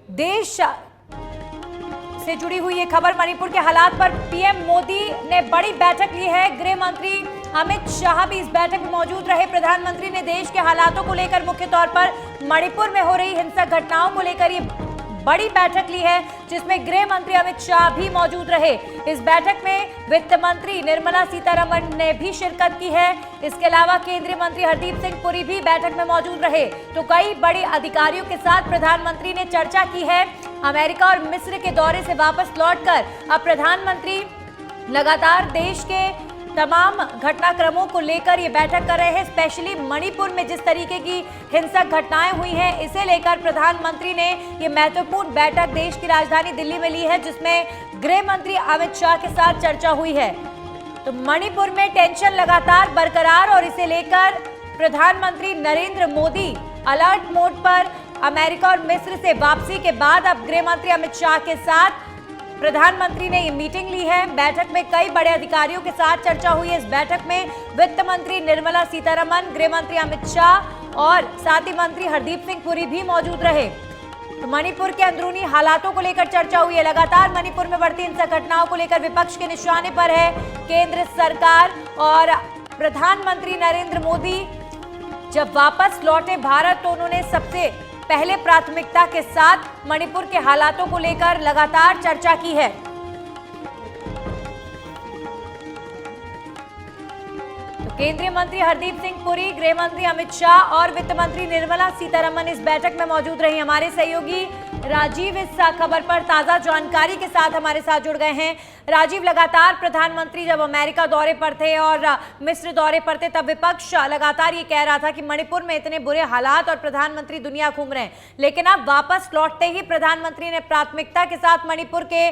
देश से जुड़ी हुई ये खबर, मणिपुर के हालात पर पीएम मोदी ने बड़ी बैठक ली है। गृह मंत्री अमित शाह भी इस बैठक में मौजूद रहे। प्रधानमंत्री ने देश के हालातों को लेकर मुख्य तौर पर मणिपुर में हो रही हिंसक घटनाओं को लेकर ये बड़ी बैठक ली है, जिसमें गृह मंत्री अमित शाह भी मौजूद रहे। इस बैठक में वित्त मंत्री निर्मला सीतारमण ने भी शिरकत की है। इसके अलावा केंद्रीय मंत्री हरदीप सिंह पुरी भी बैठक में मौजूद रहे। तो कई बड़े अधिकारियों के साथ प्रधानमंत्री ने चर्चा की है। अमेरिका और मिस्र के दौरे से वापस लौटकर अब प्रधानमंत्री लगातार देश के तमाम घटनाक्रमों को लेकर ये बैठक कर रहे हैं। स्पेशली मणिपुर में जिस तरीके की हिंसक घटनाएं हुई हैं, इसे लेकर प्रधानमंत्री ने ये महत्वपूर्ण बैठक देश की राजधानी दिल्ली में ली है, जिसमें गृह मंत्री अमित शाह के साथ चर्चा हुई है। तो मणिपुर में टेंशन लगातार बरकरार और इसे लेकर प्रधानमंत्री नरेंद्र मोदी अलर्ट मोड पर। अमेरिका और मिस्र से वापसी के बाद अब गृह मंत्री अमित शाह के साथ प्रधानमंत्री ने ये मीटिंग ली है। बैठक में कई बड़े अधिकारियों के साथ चर्चा हुई है। इस बैठक में वित्त मंत्री निर्मला सीतारमण, गृह मंत्री अमित शाह और साथ ही मंत्री हरदीप सिंह पुरी भी मौजूद रहे। तो मणिपुर के अंदरूनी हालातों को लेकर चर्चा हुई है। लगातार मणिपुर में बढ़ती हिंसक घटनाओं को लेकर विपक्ष के निशाने पर है केंद्र सरकार। और प्रधानमंत्री नरेंद्र मोदी जब वापस लौटे भारत, तो उन्होंने सबसे पहले प्राथमिकता के साथ मणिपुर के हालातों को लेकर लगातार चर्चा की है। तो केंद्रीय मंत्री हरदीप सिंह पुरी, गृह मंत्री अमित शाह और वित्त मंत्री निर्मला सीतारमण इस बैठक में मौजूद रही। हमारे सहयोगी राजीव इस खबर पर ताजा जानकारी के साथ हमारे साथ जुड़ गए हैं। राजीव, लगातार प्रधानमंत्री जब अमेरिका दौरे पर थे और मिस्र दौरे पर थे, तब विपक्ष लगातार ये कह रहा था कि मणिपुर में इतने बुरे हालात और प्रधानमंत्री दुनिया घूम रहे हैं। लेकिन अब वापस लौटते ही प्रधानमंत्री ने प्राथमिकता के साथ मणिपुर के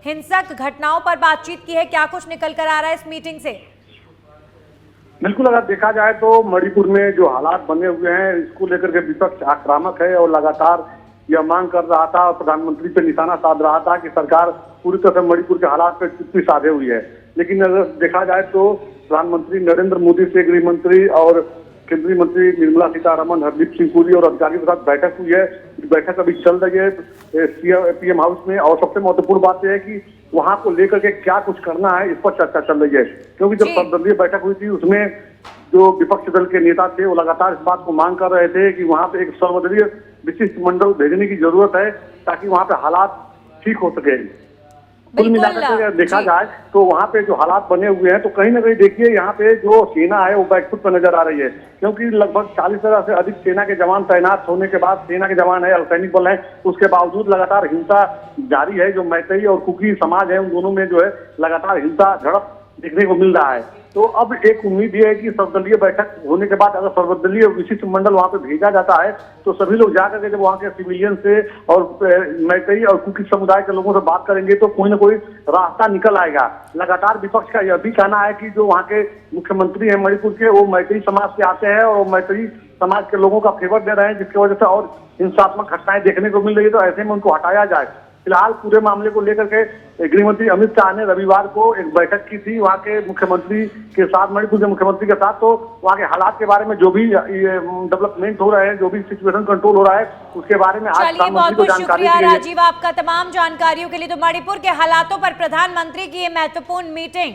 हिंसक घटनाओं पर बातचीत की है। क्या कुछ निकल कर आ रहा है इस मीटिंग से? बिल्कुल, अगर देखा जाए तो मणिपुर में जो हालात बने हुए हैं, इसको लेकर के विपक्ष आक्रामक है और लगातार यह मांग कर रहा था और प्रधानमंत्री पे निशाना साध रहा था कि सरकार पूरी तरह से मणिपुर के हालात पर चुप्पी साधे हुई है। लेकिन अगर देखा जाए तो प्रधानमंत्री नरेंद्र मोदी से गृह मंत्री और केंद्रीय मंत्री निर्मला सीतारमण, हरदीप सिंह पुरी और अधिकारियों के साथ बैठक हुई है। बैठक अभी चल रही है पीएम हाउस में। और सबसे महत्वपूर्ण बात यह है कि वहां को लेकर के क्या कुछ करना है, इस पर चर्चा चल रही है। क्योंकि जब सर्वदलीय बैठक हुई थी, उसमें जो विपक्ष दल के नेता थे वो लगातार इस बात को मांग कर रहे थे कि वहां पे एक सर्वदलीय विशिष्ट मंडल भेजने की जरूरत है, ताकि वहां पे हालात ठीक हो सके। कुल मिलाकर के देखा जाए तो वहाँ पे जो हालात बने हुए हैं, तो कहीं ना कहीं देखिए यहाँ पे जो सेना है वो बैकफुट पर नजर आ रही है। क्योंकि लगभग 40,000 से अधिक सेना के जवान तैनात होने के बाद, सेना के जवान है, अर्धसैनिक बल है, उसके बावजूद लगातार हिंसा जारी है। जो मैतेई और कुकी समाज है, उन दोनों में जो है लगातार हिंसा झड़प देखने को मिल रहा है। तो अब एक उम्मीद ये है कि सर्वदलीय बैठक होने के बाद अगर सर्वदलीय विशिष्ट मंडल वहां पे भेजा जाता है, तो सभी लोग जाकर के जब वहां के सिविलियन से और मैतेई और कुकी समुदाय के लोगों से बात करेंगे, तो कोई ना कोई रास्ता निकल आएगा। लगातार विपक्ष का यह भी कहना है कि जो वहां के मुख्यमंत्री हैं मणिपुर के, वो मैतेई समाज से आते हैं और मैतेई समाज के लोगों का फेवर दे रहे हैं, जिसकी वजह से और हिंसात्मक घटनाएं देखने को मिल रही है। तो ऐसे में उनको हटाया जाए। फिलहाल पूरे मामले को लेकर के गृह मंत्री अमित शाह ने रविवार को एक बैठक की थी वहाँ के मुख्यमंत्री के साथ, मणिपुर के मुख्यमंत्री के साथ। तो वहाँ के हालात के बारे में जो भी डेवलपमेंट हो रहे हैं, जो भी सिचुएशन कंट्रोल हो रहा है, उसके बारे में आज बहुत बहुत शुक्रिया राजीव आपका तमाम जानकारियों के लिए। तो मणिपुर के हालातों पर प्रधानमंत्री की ये महत्वपूर्ण मीटिंग।